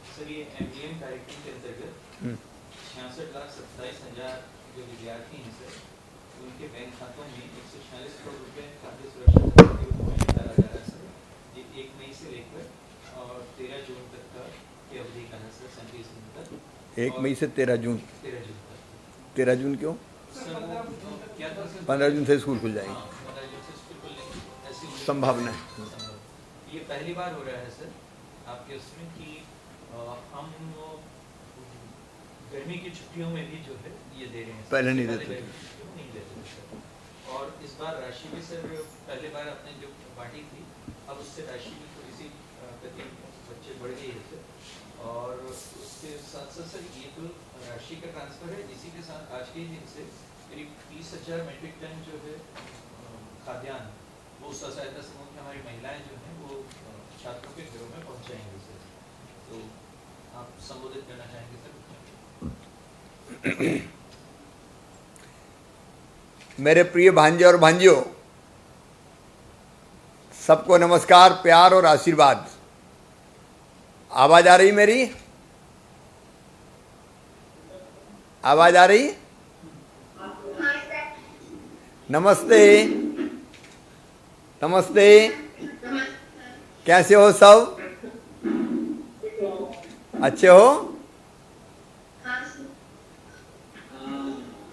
Sir ये MDM कार्यक्रम के अंतर्गत 66,27,000 जो विद्यार्थी हैं सर, उनके बैंक खातों में 146 करोड़ रुपए खाद्य सुरक्षा के रूप में निकाला जा रहा है सर। ये 1 मई से लेकर और 13 जून तक का की अवधि का है सर, 37 दिन तक। 1 मई से 13 जून। 13 जून तक। 13 जून क्यों? सर क्या था सर? 15 जून से स्कूल खुल जाएंगे। 15 जून से स्कूल खुलने ऐसी संभावना है। ये पहली बार हो रहा है सर आपके उसमें कि हम गर्मी की छुट्टियों में भी जो है ये दे रहे हैं। पहले नहीं देते थे। नहीं देते थे सर। और इस बार राशि भी सर पहले बार आपने जो बांटी थी, अब उससे राशि भी थोड़ी सी प्रति बच्चे बढ़ गई है सर। और उसके साथ साथ सर ये तो राशि का ट्रांसफर है, इसी के साथ आज के ही दिन से करीब 30,000 मेट्रिक टन जो है खाद्यान्न वो स्व सहायता समूह की हमारी महिलाएं जो हैं वो छात्रों के घरों में पहुंचाएंगे सर। तो आप संबोधित करना चाहेंगे सर? मेरे प्रिय भांजे और भांजियों, सबको नमस्कार, प्यार और आशीर्वाद। आवाज आ रही मेरी? आवाज आ रही? नमस्ते। नमस्ते। कैसे हो सब? अच्छे हो?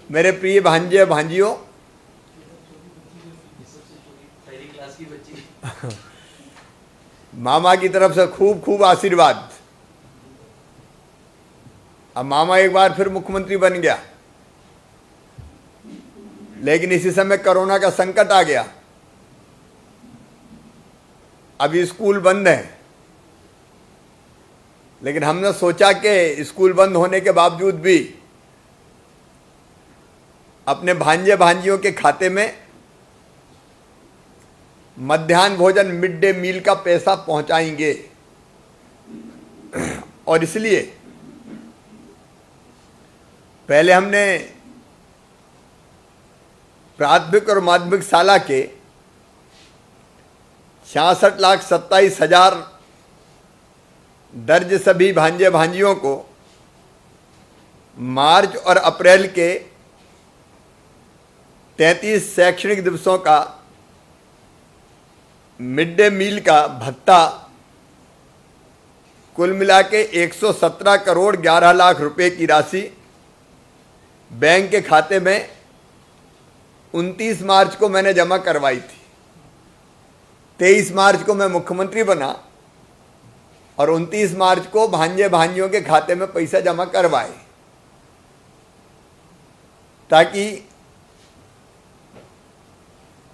मेरे प्रिय भांजे भांजियों, पहली क्लास की बच्ची मामा की तरफ से खूब खूब आशीर्वाद। अब मामा एक बार फिर मुख्यमंत्री बन गया, लेकिन इसी समय कोरोना का संकट आ गया। अभी स्कूल बंद है, लेकिन हमने सोचा कि स्कूल बंद होने के बावजूद भी अपने भांजे भांजियों के खाते में मध्याह्न भोजन मिड डे मील का पैसा पहुंचाएंगे। और इसलिए पहले हमने प्राथमिक और माध्यमिक शाला के 66,27,000 दर्ज सभी भांजे भांजियों को मार्च और अप्रैल के 33 शैक्षणिक दिवसों का मिड डे मील का भत्ता कुल मिला के 117 करोड़ 11 लाख रुपए की राशि बैंक के खाते में 29 मार्च को मैंने जमा करवाई थी। 23 मार्च को मैं मुख्यमंत्री बना और 29 मार्च को भांजे भांजियों के खाते में पैसा जमा करवाए, ताकि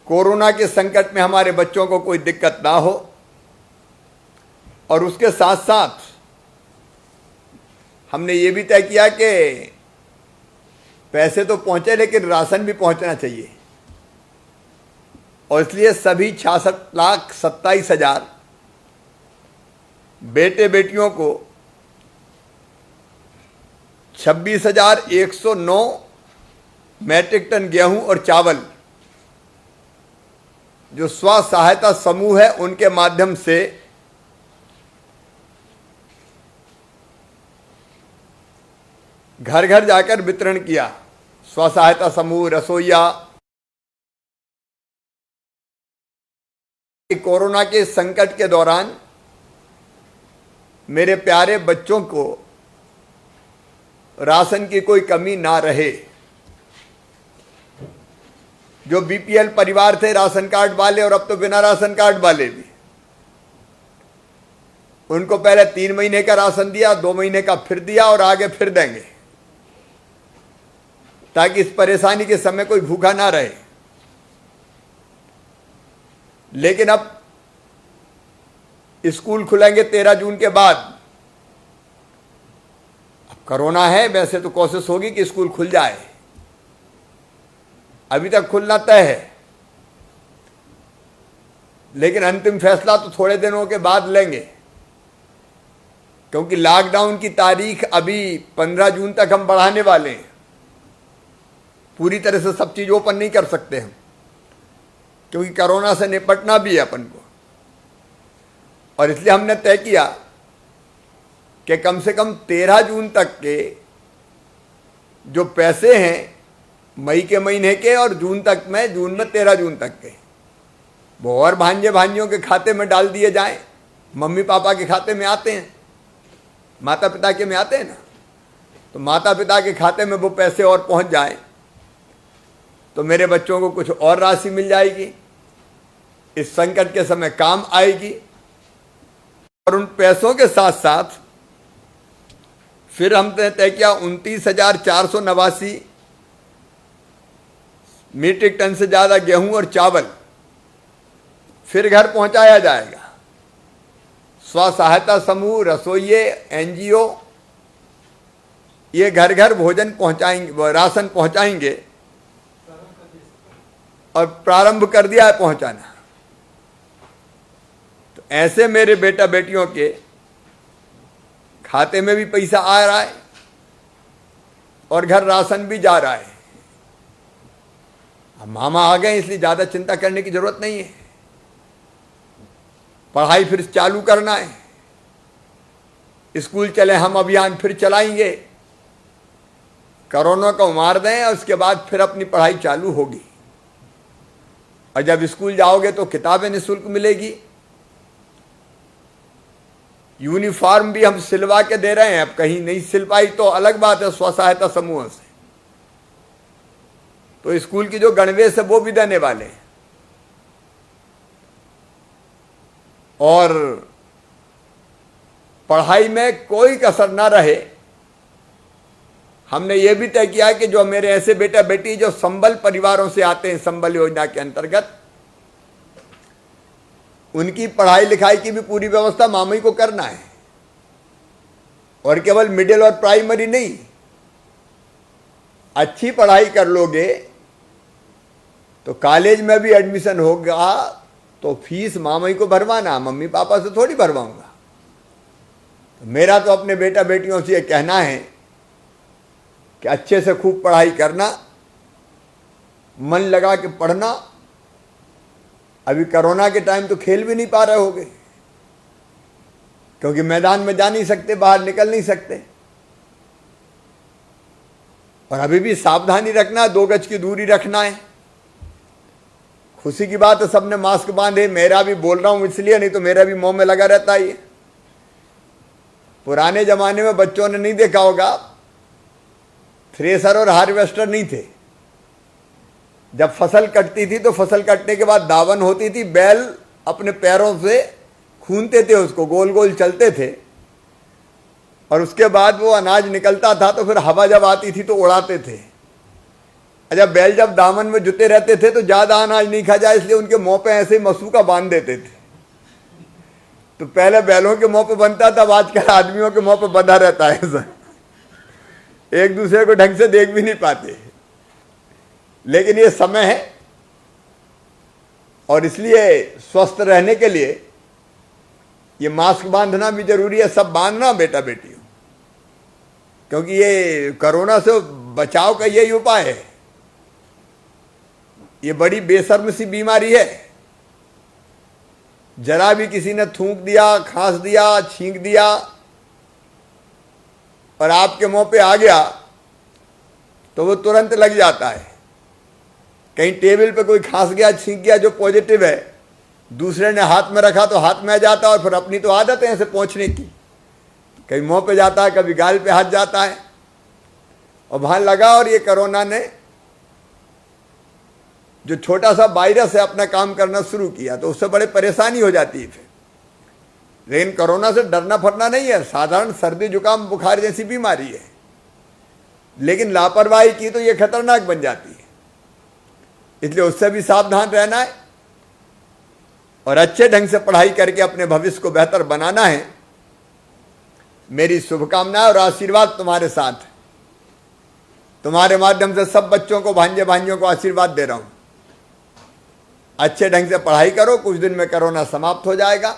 कोरोना के संकट में हमारे बच्चों को कोई दिक्कत ना हो। और उसके साथ साथ हमने ये भी तय किया कि पैसे तो पहुंचे, लेकिन राशन भी पहुंचना चाहिए। और इसलिए सभी 66,27,000 बेटे बेटियों को 26,109 मैट्रिक टन गेहूं और चावल जो स्व सहायता समूह है उनके माध्यम से घर घर जाकर वितरण किया। स्व सहायता समूह, रसोईया। कोरोना के संकट के दौरान मेरे प्यारे बच्चों को राशन की कोई कमी ना रहे। जो बीपीएल परिवार थे, राशन कार्ड वाले, और अब तो बिना राशन कार्ड वाले भी, उनको पहले 3 महीने का राशन दिया, 2 महीने का फिर दिया और आगे फिर देंगे, ताकि इस परेशानी के समय कोई भूखा ना रहे। लेकिन अब स्कूल खुलेंगे 13 जून के बाद। अब कोरोना है, वैसे तो कोशिश होगी कि स्कूल खुल जाए। अभी तक खुलना तय है, लेकिन अंतिम फैसला तो थोड़े दिनों के बाद लेंगे, क्योंकि लॉकडाउन की तारीख अभी 15 जून तक हम बढ़ाने वाले हैं। पूरी तरह से सब चीज ओपन नहीं कर सकते हम, क्योंकि कोरोना से निपटना भी है अपन को। और इसलिए हमने तय किया कि कम से कम 13 जून तक के जो पैसे हैं मई के महीने के और जून तक में, जून में 13 जून तक के, वो और भांजे भांजियों के खाते में डाल दिए जाएं। मम्मी पापा के खाते में आते हैं, माता पिता के में आते हैं ना, तो माता पिता के खाते में वो पैसे और पहुंच जाएं तो मेरे बच्चों को कुछ और राशि मिल जाएगी, इस संकट के समय काम आएगी। और उन पैसों के साथ साथ फिर हमने तय किया 29,489 मीट्रिक टन से ज्यादा गेहूं और चावल फिर घर पहुंचाया जाएगा। स्व सहायता समूह, रसोइये, एनजीओ ये घर घर भोजन पहुंचाएंगे, राशन पहुंचाएंगे और प्रारंभ कर दिया है पहुंचाना। तो ऐसे मेरे बेटा बेटियों के खाते में भी पैसा आ रहा है और घर राशन भी जा रहा है। अब मामा आ गए इसलिए ज्यादा चिंता करने की जरूरत नहीं है। पढ़ाई फिर चालू करना है, स्कूल चले हम अभियान फिर चलाएंगे, कोरोना को मार दें और उसके बाद फिर अपनी पढ़ाई चालू होगी। और जब स्कूल जाओगे तो किताबें निःशुल्क मिलेगी, यूनिफॉर्म भी हम सिलवा के दे रहे हैं। अब कहीं नहीं सिल पाई तो अलग बात है, स्व सहायता समूह से तो स्कूल की जो गणवेश है वो भी देने वाले हैं। और पढ़ाई में कोई कसर ना रहे, हमने ये भी तय किया कि जो मेरे ऐसे बेटा बेटी जो संबल परिवारों से आते हैं, संबल योजना के अंतर्गत, उनकी पढ़ाई लिखाई की भी पूरी व्यवस्था मामई को करना है। और केवल मिडिल और प्राइमरी नहीं, अच्छी पढ़ाई कर लोगे तो कॉलेज में भी एडमिशन होगा तो फीस मामई को भरवाना, मम्मी पापा से थोड़ी भरवाऊंगा। तो मेरा तो अपने बेटा बेटियों से ये कहना है कि अच्छे से खूब पढ़ाई करना, मन लगा के पढ़ना। अभी कोरोना के टाइम तो खेल भी नहीं पा रहे होगे क्योंकि मैदान में जा नहीं सकते, बाहर निकल नहीं सकते। और अभी भी सावधानी रखना, 2 गज की दूरी रखना है। खुशी की बात है सबने मास्क बांधे, मेरा भी बोल रहा हूं इसलिए, नहीं तो मेरा भी मुंह में लगा रहता है। पुराने जमाने में बच्चों ने नहीं देखा होगा, थ्रेसर और हार्वेस्टर नहीं थे। जब फसल कटती थी तो फसल कटने के बाद दावन होती थी, बैल अपने पैरों से खूनते थे उसको, गोल गोल चलते थे और उसके बाद वो अनाज निकलता था तो फिर हवा जब आती थी तो उड़ाते थे। अच्छा, बैल जब दामन में जुते रहते थे तो ज्यादा अनाज नहीं खा जाए इसलिए उनके मुंह पे ऐसे ही मसूका बांध देते थे। तो पहले बैलों के मुंह पे बनता था, आजकल आदमियों के मुंह पे बंधा रहता है ऐसा, एक दूसरे को ढंग से देख भी नहीं पाते। लेकिन ये समय है और इसलिए स्वस्थ रहने के लिए ये मास्क बांधना भी जरूरी है। सब बांधना बेटा बेटियों, क्योंकि ये कोरोना से बचाव का यही उपाय है। ये बड़ी बेशर्म सी बीमारी है, जरा भी किसी ने थूक दिया, खांस दिया, छींक दिया और आपके मुंह पे आ गया तो वो तुरंत लग जाता है। कहीं टेबल पे कोई खांस गया, छींक गया जो पॉजिटिव है, दूसरे ने हाथ में रखा तो हाथ में आ जाता है। और फिर अपनी तो आदत है ऐसे पहुंचने की, कभी मुंह पे जाता है, कभी गाल पे हाथ जाता है और वहां लगा। और ये कोरोना ने जो छोटा सा वायरस है अपना काम करना शुरू किया तो उससे बड़े परेशानी हो जाती है फिर। लेकिन कोरोना से डरना फरना नहीं है, साधारण सर्दी जुकाम बुखार जैसी बीमारी है, लेकिन लापरवाही की तो ये खतरनाक बन जाती है। इसलिए उससे भी सावधान रहना है और अच्छे ढंग से पढ़ाई करके अपने भविष्य को बेहतर बनाना है। मेरी शुभकामनाएं और आशीर्वाद तुम्हारे साथ है। तुम्हारे माध्यम से सब बच्चों को, भांजे भांजियों को आशीर्वाद दे रहा हूं। अच्छे ढंग से पढ़ाई करो, कुछ दिन में कोरोना समाप्त हो जाएगा।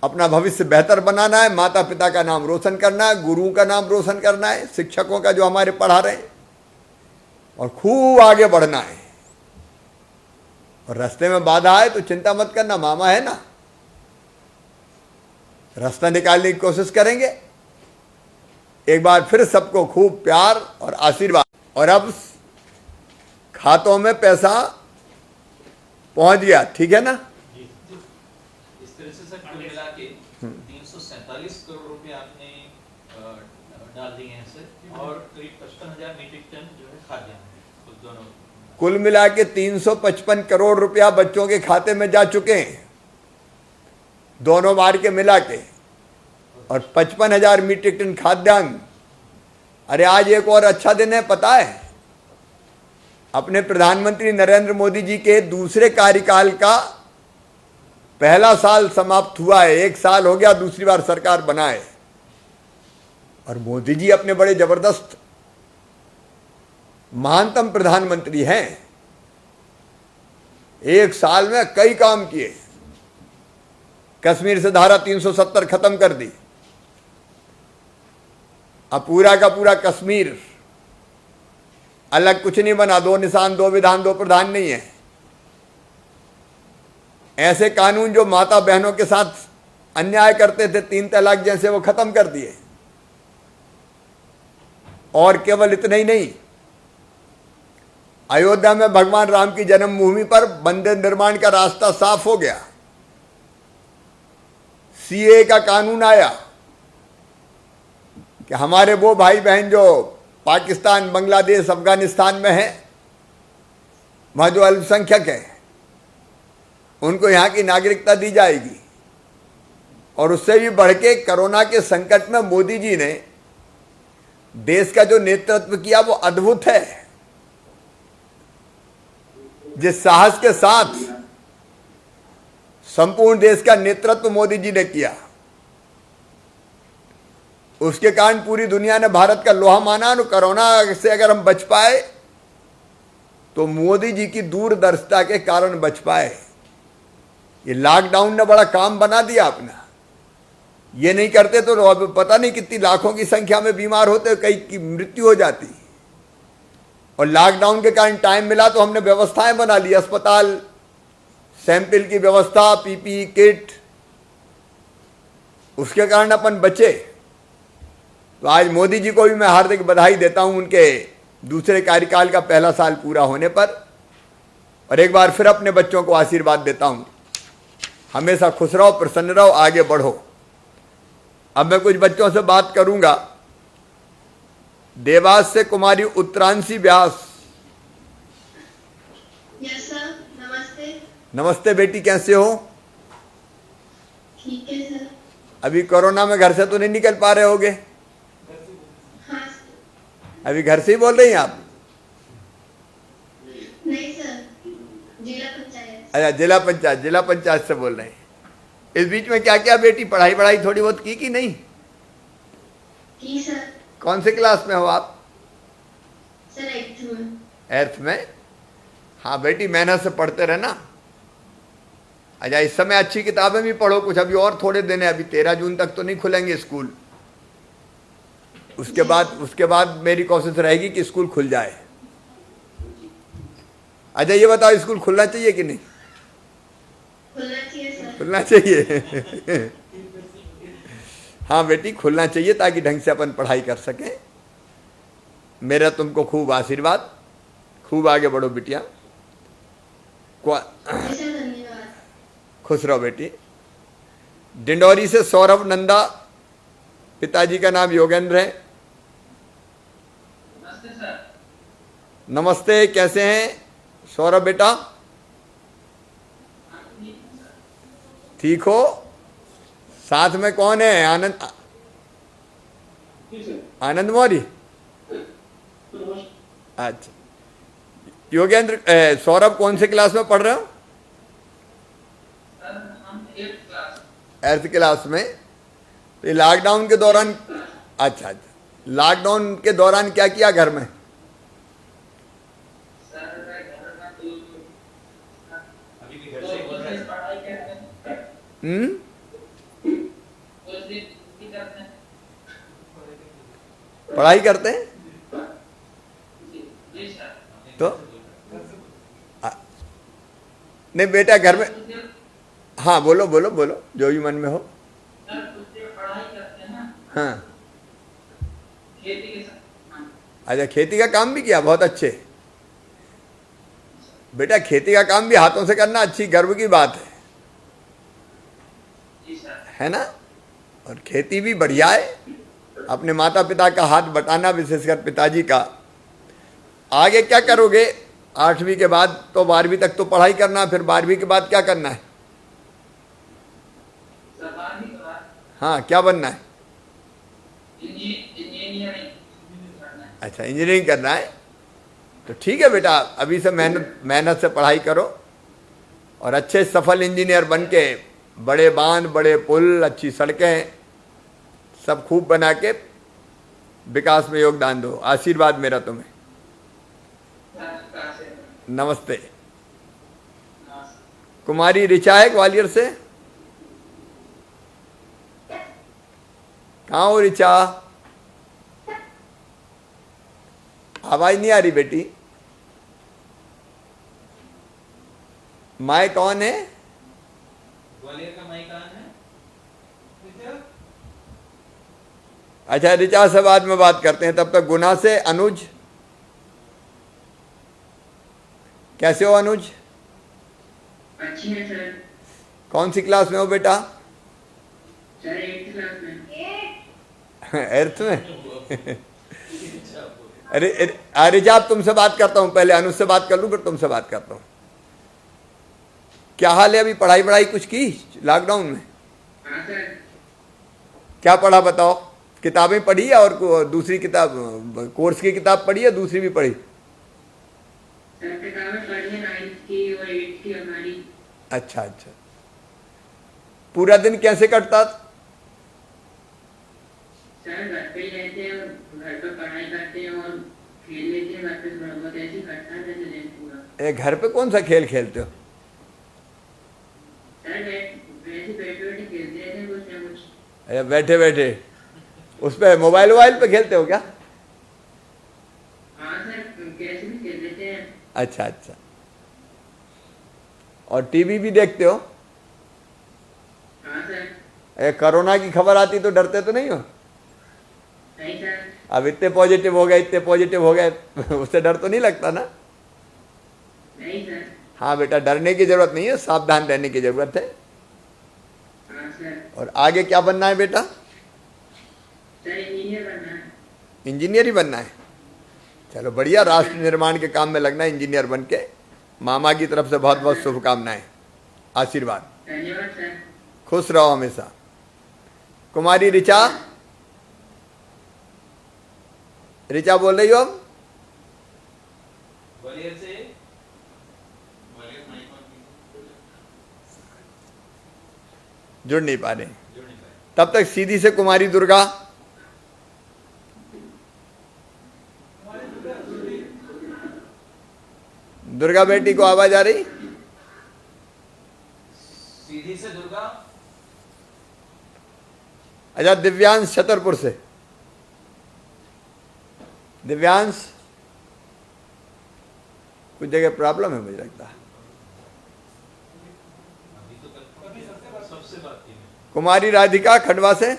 अपना भविष्य बेहतर बनाना है, माता पिता का नाम रोशन करना है, गुरुओं का नाम रोशन करना है, शिक्षकों का जो हमारे पढ़ा रहे हैं, और खूब आगे बढ़ना है। और रास्ते में बाधा आए तो चिंता मत करना, मामा है ना, रास्ता निकालने की कोशिश करेंगे। एक बार फिर सबको खूब प्यार और आशीर्वाद। और अब खातों में पैसा पहुंच गया, ठीक है ना? इस तरह से सर कुल मिला के 347 करोड़ रुपए आपने डाल दिए हैं सर, और करीब 55,000 मीट्रिक टन जो है खाद्यान्न उस दोनों। कुल मिला के 355 करोड़ रुपया बच्चों के खाते में जा चुके हैं, दोनों बार के मिला के, और 55,000 मीट्रिक टन खाद्यान्न। अरे आज एक और अच्छा दिन है, पता है? अपने प्रधानमंत्री नरेंद्र मोदी जी के दूसरे कार्यकाल का पहला साल समाप्त हुआ है। 1 साल हो गया दूसरी बार सरकार बनाए, और मोदी जी अपने बड़े जबरदस्त महानतम प्रधानमंत्री हैं। 1 साल में कई काम किए। कश्मीर से धारा 370 खत्म कर दी। अब पूरा का पूरा कश्मीर अलग कुछ नहीं बना, 2 निशान 2 विधान 2 प्रधान नहीं है। ऐसे कानून जो माता बहनों के साथ अन्याय करते थे, 3 तलाक जैसे, वो खत्म कर दिए। और केवल इतना ही नहीं, अयोध्या में भगवान राम की जन्मभूमि पर मंदिर निर्माण का रास्ता साफ हो गया। सीए का कानून आया कि हमारे वो भाई बहन जो पाकिस्तान, बांग्लादेश, अफगानिस्तान में हैं, वहां जो अल्पसंख्यक है, उनको यहाँ की नागरिकता दी जाएगी। और उससे भी बढ़ के कोरोना के संकट में मोदी जी ने देश का जो नेतृत्व किया वो अद्भुत है। जिस साहस के साथ संपूर्ण देश का नेतृत्व मोदी जी ने किया, उसके कारण पूरी दुनिया ने भारत का लोहा माना। और कोरोना से अगर हम बच पाए तो मोदी जी की दूरदर्शिता के कारण बच पाए। ये लॉकडाउन ने बड़ा काम बना दिया अपना। ये नहीं करते तो अब पता नहीं कितनी लाखों की संख्या में बीमार होते, कई की मृत्यु हो जाती। और लॉकडाउन के कारण टाइम मिला तो हमने व्यवस्थाएं बना ली, अस्पताल, सैंपल की व्यवस्था, पीपीई किट, उसके कारण अपन बचे। तो आज मोदी जी को भी मैं हार्दिक बधाई देता हूं उनके दूसरे कार्यकाल का पहला साल पूरा होने पर। और एक बार फिर अपने बच्चों को आशीर्वाद देता हूं, हमेशा खुश रहो, प्रसन्न रहो, आगे बढ़ो। अब मैं कुछ बच्चों से बात करूंगा। देवास से कुमारी उत्तरांशी व्यास। यस सर, नमस्ते। नमस्ते बेटी, कैसे हो? ठीक है सर। अभी कोरोना में घर से तो नहीं निकल पा रहे होगे? हाँ सर। अभी घर से ही बोल रही हैं आप? नहीं सर, जिला पंचायत। अच्छा, जिला पंचायत से बोल रहे हैं। इस बीच में क्या क्या बेटी पढ़ाई थोड़ी बहुत की कि नहीं? की सर। कौन से क्लास में हो आप? सर 8th में। 8th में? हाँ बेटी, मेहनत से पढ़ते रहना। अच्छा, इस समय अच्छी किताबें भी पढ़ो कुछ। अभी और थोड़े दिन है, अभी 13 जून तक तो नहीं खुलेंगे स्कूल। उसके बाद मेरी कोशिश रहेगी कि स्कूल खुल जाए। अच्छा ये बताओ, स्कूल खुलना चाहिए कि नहीं? खुलना चाहिए सर। खुलना चाहिए। हाँ बेटी, खुलना चाहिए ताकि ढंग से अपन पढ़ाई कर सकें। मेरा तुमको खूब आशीर्वाद, खूब आगे बढ़ो बिटिया। जी सर, धन्यवाद। खुश रहो बेटी। डिंडोरी से सौरभ नंदा, पिताजी का नाम योगेंद्र है। नमस्ते सर। नमस्ते, कैसे हैं सौरभ बेटा? ठीक हो? साथ में कौन है? आनंद मौर्य। अच्छा, योगेंद्र, सौरभ कौन से क्लास में पढ़ रहे हो? 8th क्लास में। तो लॉकडाउन के दौरान, अच्छा, लॉकडाउन के दौरान क्या किया घर में? अभी भी घर से ही बोल रहे हैं। पढ़ाई करते हैं तो नहीं बेटा, घर में। हाँ बोलो बोलो बोलो, जो भी मन में हो। सर उससे पढ़ाई करते हैं ना, हाँ, खेती के साथ। हाँ अच्छा, खेती का काम भी किया, बहुत अच्छे। बेटा खेती का काम भी हाथों से करना अच्छी गर्व की बात जी सर। है ना। और खेती भी बढ़िया है, अपने माता पिता का हाथ बटाना, विशेषकर पिताजी का। आगे क्या करोगे? 8वीं के बाद तो 12वीं तक तो पढ़ाई करना, फिर 12वीं के बाद क्या करना है? सर 12वीं के बाद हाँ, क्या बनना है? इंजीनियरिंग करना है। अच्छा, इंजीनियरिंग करना है। तो ठीक है बेटा, अभी से मेहनत मेहनत से पढ़ाई करो और अच्छे सफल इंजीनियर बन के बड़े बांध, बड़े पुल, अच्छी सड़कें सब खूब बना के विकास में योगदान दो। आशीर्वाद मेरा तुम्हें। सर कहाँ से? नमस्ते। नमस्ते। कुमारी ऋचा है ग्वालियर से। कहाँ हो ऋचा? आवाज नहीं आ रही बेटी। माई कौन है? ग्वालियर का माई कहाँ है? अच्छा, ऋचा से बाद में बात करते हैं। तब तक गुना से अनुज। कैसे हो अनुज? अच्छी है सर। कौन सी क्लास में हो बेटा? सर 8th क्लास में। 8th में? अरे ऋचा, अब तुमसे बात करता हूँ, पहले अनुज से बात कर लूँ फिर तुमसे बात करता हूँ। क्या हाल है? अभी पढ़ाई वढ़ाई कुछ की लॉकडाउन में? हाँ सर। क्या पढ़ा बताओ? किताबें पढ़ी या और दूसरी किताब, कोर्स की किताब पढ़ी या दूसरी भी पढ़ी? सर किताबें पढ़ी है 9th की और 8th की हमारी। अच्छा अच्छा। पूरा दिन कैसे कटता? सर घर पे ही रहते हैं, घर पे पढ़ाई करते हैं और खेल लेते हैं, घर पे थोड़ा बहुत ऐसे करता है जैसे दिन पूरा। घर पे कौन सा खेल खेलते हो? सर वैसे बैठे बैठे खेलते रहते हैं कुछ ना कुछ। बैठे बैठे उस पे मोबाइल पे खेलते हो क्या? हाँ सर, कैसे भी खेल लेते हैं। अच्छा अच्छा। और टीवी भी देखते हो? हाँ सर। कोरोना की खबर आती तो डरते तो नहीं हो? नहीं सर। अब इतने पॉजिटिव हो गए, इतने पॉजिटिव हो गए उससे डर तो नहीं लगता ना? नहीं सर। हाँ बेटा, डरने की जरूरत नहीं है, सावधान रहने की जरूरत है। हाँ सर। और आगे क्या बनना है बेटा? सर इंजीनियर बनना है। इंजीनियर ही बनना है। चलो बढ़िया, राष्ट्र निर्माण के काम में लगना है इंजीनियर बन के। मामा की तरफ से बहुत बहुत शुभकामनाएं, आशीर्वाद। धन्यवाद सर। खुश रहो हमेशा। कुमारी ऋचा, ऋचा बोल रही हो? अब ग्वालियर से जुड़ नहीं पा रहे। जुड़ नहीं पाए। तब तक सीधी से कुमारी दुर्गा। दुर्गा बेटी को आवाज आ रही? सीधी से दुर्गा। अच्छा, दिव्यांश छतरपुर से। दिव्यांश, कुछ जगह प्रॉब्लम है मुझे लगता है। अभी तो सबसे बात की मैं। कुमारी राधिका खंडवा से।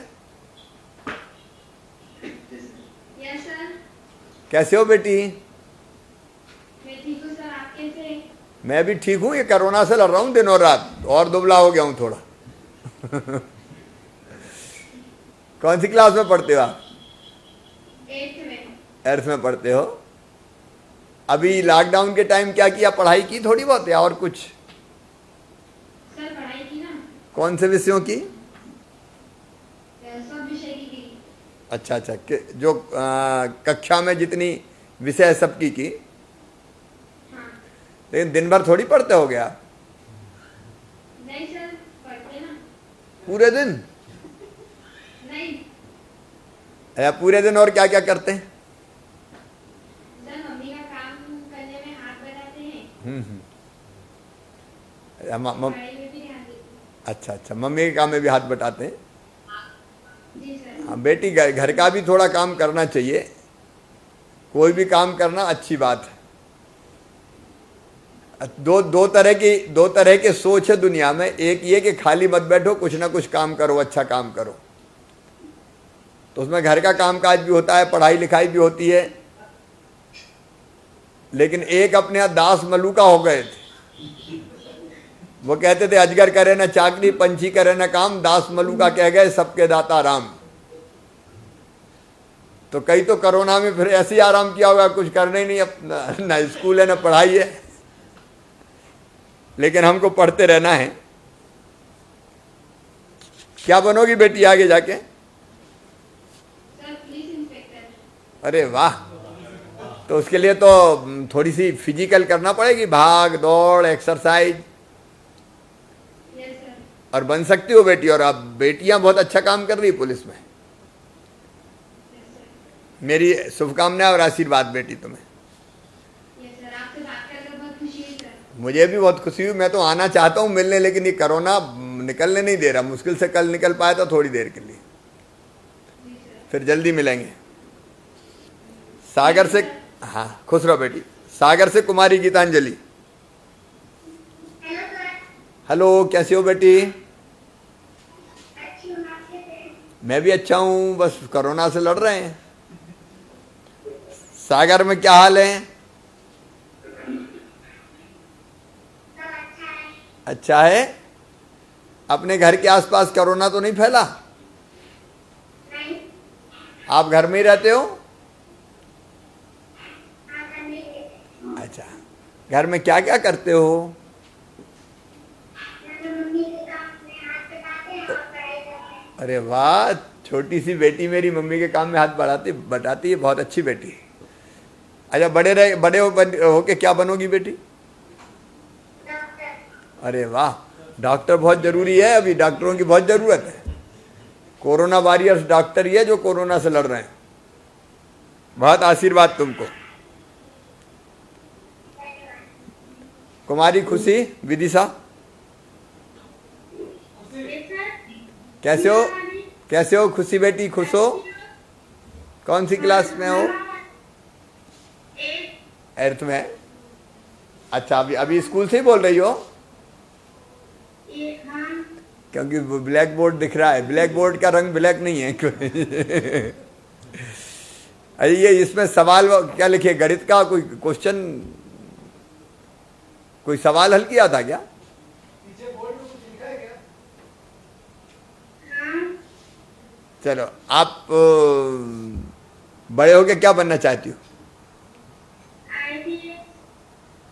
Yes sir. कैसे हो बेटी? मैं ठीक हूँ सर, आप कैसे हैं? मैं भी ठीक हूँ, ये कोरोना से लड़ रहा हूँ दिन और रात, और दुबला हो गया हूँ थोड़ा। कौन सी क्लास में पढ़ते हो आप? 8th में। 8th में पढ़ते हो। अभी लॉकडाउन के टाइम क्या किया? पढ़ाई की थोड़ी बहुत या और कुछ? सर पढ़ाई की ना, कौन से विषयों की? सब विषय की। अच्छा अच्छा, जो कक्षा में जितनी विषय सबकी की। हाँ। लेकिन दिन भर थोड़ी पढ़ते हो गया? नहीं सर, पढ़ते ना। पूरे दिन? नहीं या पूरे दिन और क्या क्या करते हैं? सर, मम्मी का काम करने में हाथ बटाते हैं, पढ़ाई में भी ध्यान देते हैं। अच्छा अच्छा, मम्मी के काम में भी हाथ बटाते हैं। जी सर। हाँ बेटी, घर का भी थोड़ा काम करना चाहिए। कोई भी काम करना अच्छी बात है। दो तरह की सोच है दुनिया में। एक ये कि खाली मत बैठो, कुछ ना कुछ काम करो, अच्छा काम करो। तो उसमें घर का कामकाज भी होता है, पढ़ाई लिखाई भी होती है। लेकिन एक अपने यहाँ दास मलूका हो गए थे। वो कहते थे अजगर करे ना चाकरी, पंछी करे ना काम, दास मलूका कह गए सबके दाता राम। तो कई तो कोरोना में फिर ऐसे ही आराम किया होगा, कुछ करना ही नहीं, अपना ना स्कूल है ना पढ़ाई है। लेकिन हमको पढ़ते रहना है। क्या बनोगी बेटी आगे जाके? Sir police inspector. अरे वाह, तो उसके लिए तो थोड़ी सी फिजिकल करना पड़ेगी, भाग दौड़ एक्सरसाइज, यस सर। और बन सकती हो बेटी। और अब बेटियां बहुत अच्छा काम कर रही पुलिस में। Yes sir. मेरी शुभकामनाएं और आशीर्वाद बेटी तुम्हें। यस सर, आपसे बात करके बहुत खुशी हुई सर। मुझे भी बहुत खुशी हुई। मैं तो आना चाहता हूँ मिलने, लेकिन ये कोरोना निकलने नहीं दे रहा। मुश्किल से कल निकल पाया था थोड़ी देर के लिए, जी सर। फिर जल्दी मिलेंगे। सागर से, हाँ खुश रहो बेटी। सागर से Kumari Gitanjali. Hello sir. Hello, कैसी हो बेटी? अच्छी हूँ, आप कैसे हैं? मैं भी अच्छा हूँ, बस कोरोना से लड़ रहे हैं। सागर में क्या हाल है? सब अच्छा है। अच्छा है। अपने घर के आसपास कोरोना तो नहीं फैला? नहीं। आप घर में ही रहते हो? हाँ करने के। अच्छा, घर में क्या क्या करते हो? मैं मम्मी के काम में हाथ बटाते हैं और पढ़ाई करते हैं। अरे वाह, छोटी सी बेटी मेरी मम्मी के काम में हाथ बटाती है, बहुत अच्छी बेटी है। अच्छा, बड़े हो के क्या बनोगी बेटी? डॉक्टर। अरे वाह, डॉक्टर बहुत जरूरी है। अभी डॉक्टरों की बहुत जरूरत है। कोरोना वॉरियर्स डॉक्टर ही है जो कोरोना से लड़ रहे हैं। बहुत आशीर्वाद तुमको। कुमारी खुशी विदिशा, कैसे हो? कैसे हो खुशी बेटी? खुश हो? कौन सी क्लास में हो? 8th में। अच्छा, अभी स्कूल से ही बोल रही हो? क्योंकि ब्लैक बोर्ड दिख रहा है। ब्लैक बोर्ड का रंग ब्लैक नहीं है। अरे ये इसमें सवाल क्या लिखे? गणित का कोई क्वेश्चन, कोई सवाल हल किया था क्या? चलो, आप बड़े होके क्या बनना चाहती हो?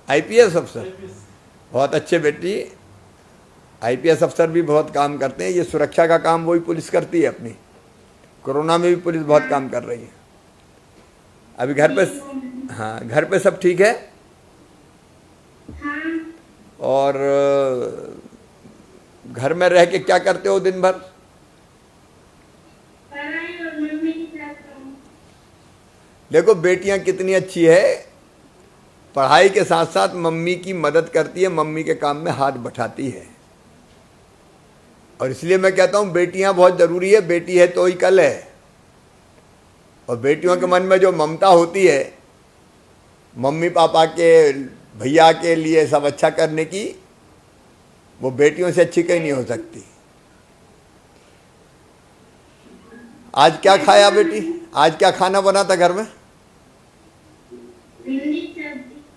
आईपीएस अफसर। बहुत अच्छे बेटी। आईपीएस अफसर भी बहुत काम करते हैं। ये सुरक्षा का काम वही पुलिस करती है अपनी। कोरोना में भी पुलिस बहुत काम कर रही है। अभी घर पे, हाँ घर पे सब ठीक है? और घर में रह के क्या करते हो दिन भर? देखो बेटियां कितनी अच्छी है, पढ़ाई के साथ साथ मम्मी की मदद करती है, मम्मी के काम में हाथ बटाती है। और इसलिए मैं कहता हूं बेटियां बहुत जरूरी है। बेटी है तो ही कल है। और बेटियों के मन में जो ममता होती है मम्मी पापा के, भैया के लिए सब अच्छा करने की, वो बेटियों से अच्छी कहीं नहीं हो सकती। आज क्या खाया बेटी? आज क्या खाना बना था घर में?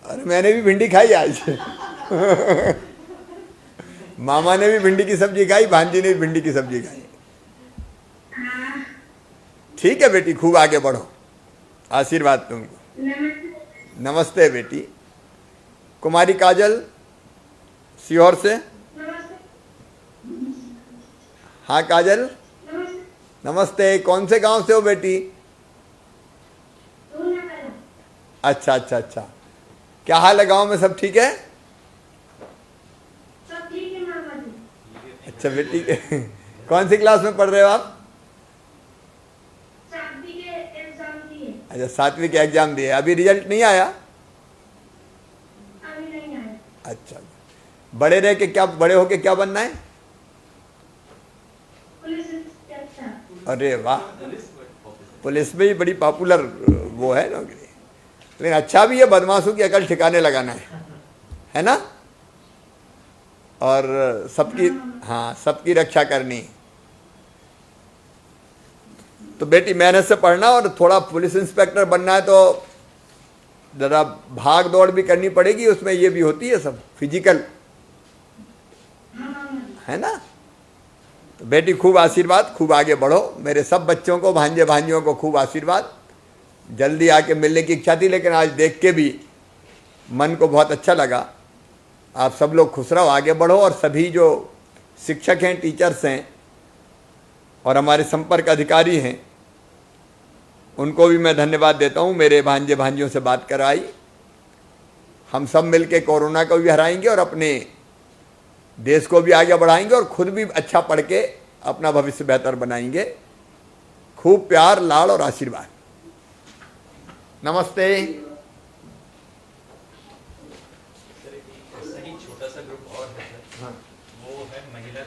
अरे मैंने भी भिंडी खाई आज। मामा ने भी भिंडी की सब्जी खाई, भांजी ने भी भिंडी की सब्जी खाई। ठीक है बेटी, खूब आगे बढ़ो। आशीर्वाद तुमको। नमस्ते बेटी। कुमारी काजल सीहोर से। हाँ काजल नमस्ते। कौन से गांव से हो बेटी? अच्छा अच्छा अच्छा। क्या हाल है गांव में? सब ठीक है? सब ठीक है मामा जी। अच्छा बेटी, कौन सी क्लास में पढ़ रहे हो आप? 7वीं के एग्जाम दिए। अच्छा 7वीं के एग्जाम दिए। अभी रिजल्ट नहीं आया? अभी नहीं आया। अच्छा, बड़े रह के क्या, बड़े होके क्या बनना है? Police inspector. अरे वाह, पुलिस में ही बड़ी पॉपुलर वो है नौकरी। लेकिन अच्छा भी है, बदमाशों की अकल ठिकाने लगाना है। है ना, और सबकी, हाँ, सबकी रक्षा करनी। तो बेटी मेहनत से पढ़ना, और थोड़ा पुलिस इंस्पेक्टर बनना है तो जरा भाग दौड़ भी करनी पड़ेगी, उसमें ये भी होती है सब फिजिकल, है ना। तो बेटी खूब आशीर्वाद, खूब आगे बढ़ो। मेरे सब बच्चों को, भांजे भांजियों को खूब आशीर्वाद। जल्दी आके मिलने की इच्छा थी, लेकिन आज देख के भी मन को बहुत अच्छा लगा। आप सब लोग खुश रहो, आगे बढ़ो, और सभी जो शिक्षक हैं, टीचर्स हैं और हमारे संपर्क अधिकारी हैं, उनको भी मैं धन्यवाद देता हूँ। मेरे भांजे भांजियों से बात कराई। हम सब मिलके कोरोना को भी हराएंगे और अपने देश को भी आगे बढ़ाएंगे, और खुद भी अच्छा पढ़ के अपना भविष्य बेहतर बनाएंगे। खूब प्यार, लाड़ और आशीर्वाद। नमस्ते। सर एक ऐसा ही छोटा सा ग्रुप और है सर, वो है महिला